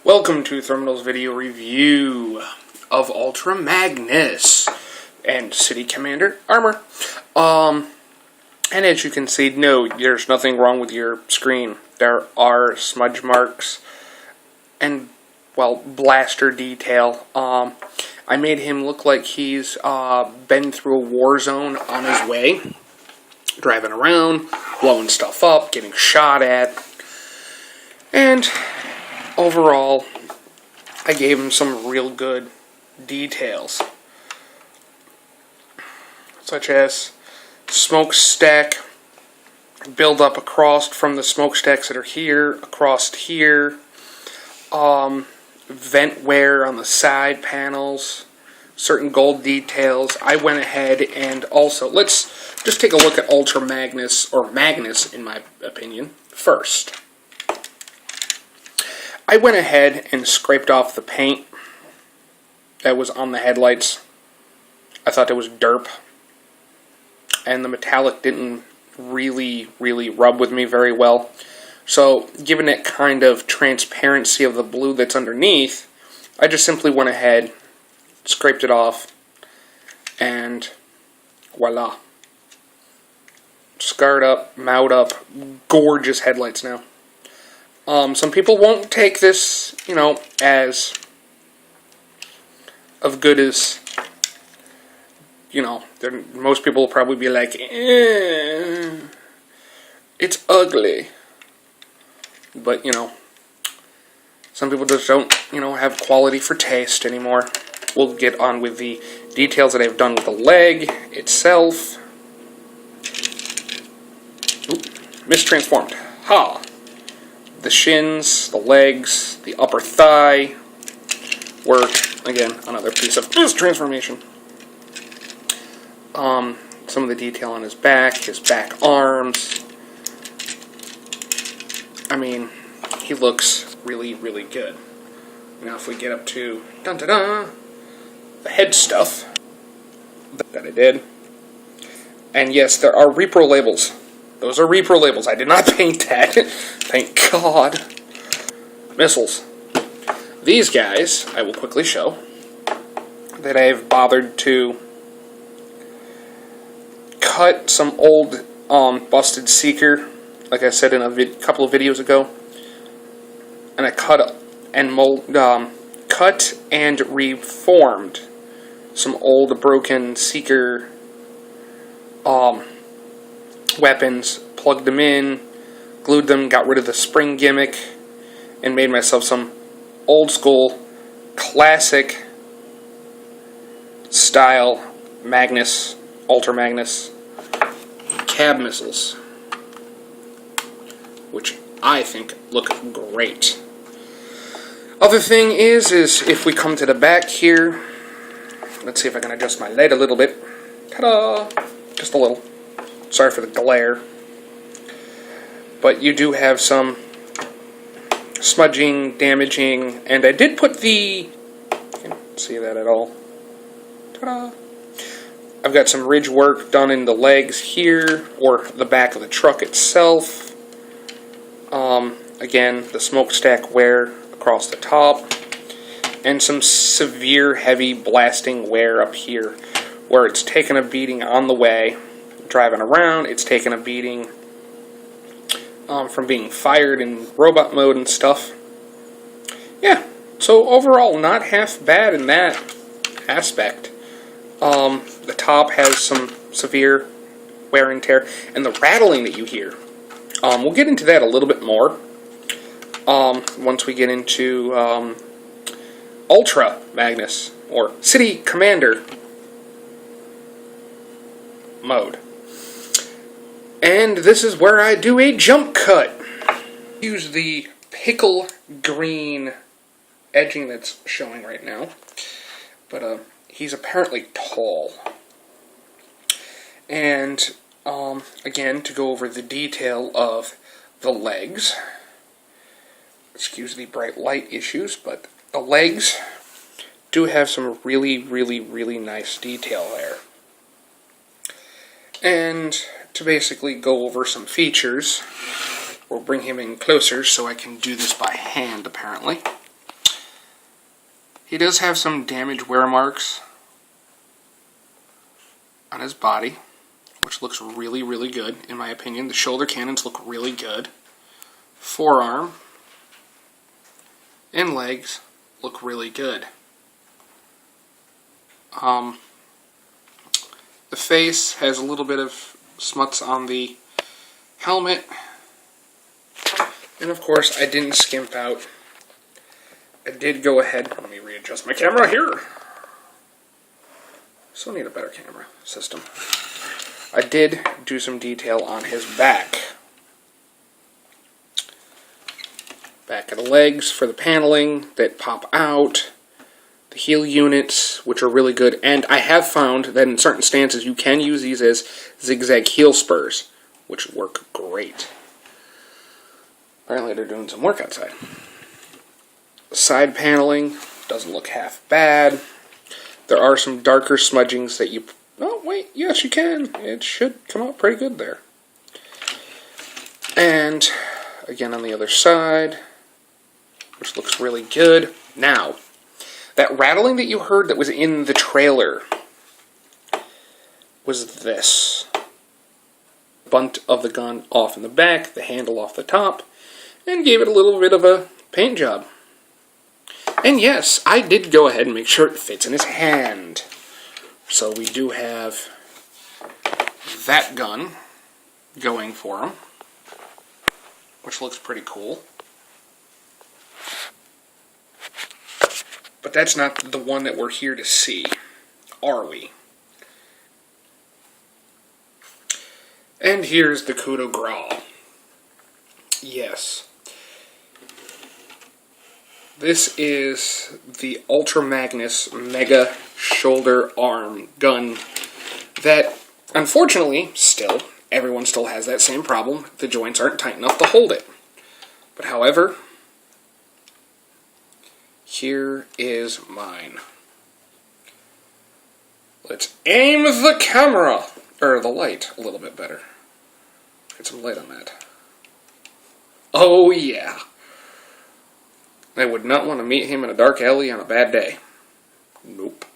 Welcome to Thrumnal's video review of Ultra Magnus and City Commander armor. And as you can see, no, there's nothing wrong with your screen. There are smudge marks and, well, blaster detail. I made him look like he's been through a war zone on his way, driving around, blowing stuff up, getting shot at, and overall, I gave him some real good details, such as smokestack build up across from the smokestacks that are here, across here, vent wear on the side panels, certain gold details. I went ahead and also, let's just take a look at Ultra Magnus, or Magnus in my opinion, first. I went ahead and scraped off the paint that was on the headlights. I thought it was derp. And the metallic didn't really rub with me very well. So, given it kind of transparency of the blue that's underneath, I just simply went ahead, scraped it off, and voila. Scarred up, mowed up, gorgeous headlights now. Some people won't take this, as of good as, most people will probably be like, it's ugly. But, some people just don't, have quality for taste anymore. We'll get on with the details that I've done with the leg itself. Oop, mistransformed. Ha! The shins, the legs, the upper thigh work. Again, another piece of this transformation. Some of the detail on his back arms. I mean, he looks really good. Now if we get up to the head stuff that I did. And yes, there are repro labels. Those are repro labels. I did not paint that. Thank God. Missiles. These guys, I will quickly show, that I've bothered to cut some old busted Seeker, like I said in a couple of videos ago. And I cut and reformed some old broken Seeker weapons, plugged them in, glued them, got rid of the spring gimmick, and made myself some old school, classic style Magnus, Ultra Magnus cab missiles, which I think look great. Other thing is if we come to the back here, let's see if I can adjust my light a little bit. Ta-da! Just a little. Sorry for the glare. But you do have some smudging, damaging, and I did put the... Can't see that at all. Ta-da! I've got some ridge work done in the legs here, or the back of the truck itself. Again, the smokestack wear across the top, and some severe heavy blasting wear up here, where it's taken a beating on the way. Driving around, it's taken a beating from being fired in robot mode and stuff. Yeah, so overall, not half bad in that aspect. The top has some severe wear and tear, and the rattling that you hear. We'll get into that a little bit more once we get into Ultra Magnus, or City Commander mode. And this is where I do a jump cut. Use the pickle green edging that's showing right now. But he's apparently tall. And again, to go over the detail of the legs. Excuse the bright light issues, but the legs do have some really nice detail there. And to basically go over some features, we'll bring him in closer so I can do this by hand, apparently. He does have some damage wear marks on his body, which looks really, really good, in my opinion. The shoulder cannons look really good. Forearm and legs look really good. The face has a little bit of smuts on the helmet. And of course, I didn't skimp out. I did go ahead. Let me readjust my camera here. Still need a better camera system. I did do some detail on his back. Back of the legs for the paneling that pop out. The heel units, which are really good. And I have found that in certain stances you can use these as zigzag heel spurs, which work great. Apparently they're doing some work outside. The side paneling doesn't look half bad. There are some darker smudgings that you... Oh, wait, yes you can. It should come out pretty good there. And, again on the other side, which looks really good. Now, that rattling that you heard that was in the trailer was this. Bunt of the gun off in the back, the handle off the top, and gave it a little bit of a paint job. And yes, I did go ahead and make sure it fits in his hand. So we do have that gun going for him, which looks pretty cool. But that's not the one that we're here to see, are we? And here's the coup de grace. Yes. This is the Ultra Magnus Mega Shoulder Arm gun that, unfortunately, still, everyone still has that same problem. The joints aren't tight enough to hold it. But however, here is mine. Let's aim the camera, or the light, a little bit better. Get some light on that. Oh yeah. I would not want to meet him in a dark alley on a bad day. Nope.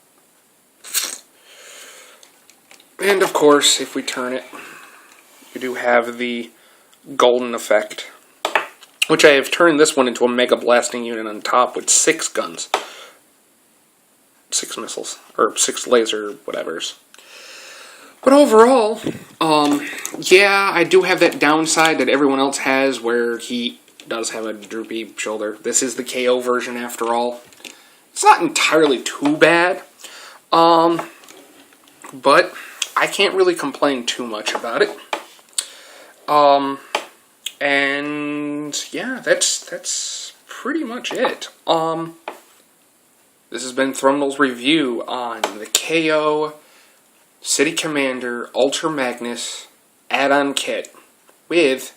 And of course, if we turn it, we do have the golden effect, which I have turned this one into a mega blasting unit on top with 6 guns. 6 missiles, or 6 laser whatevers. But overall, yeah, I do have that downside that everyone else has where he does have a droopy shoulder. This is the KO version after all. It's not entirely too bad, but I can't really complain too much about it. And yeah, that's pretty much it. This has been Thrumnal's review on the KO City Commander Ultra Magnus add-on kit with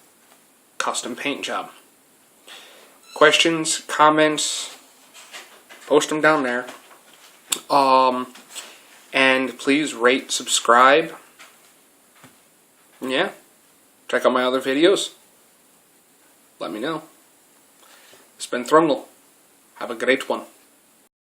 custom paint job. Questions, comments, post them down there. And please rate, subscribe. Yeah. Check out my other videos. Let me know. It's been Thrumnal. Have a great one.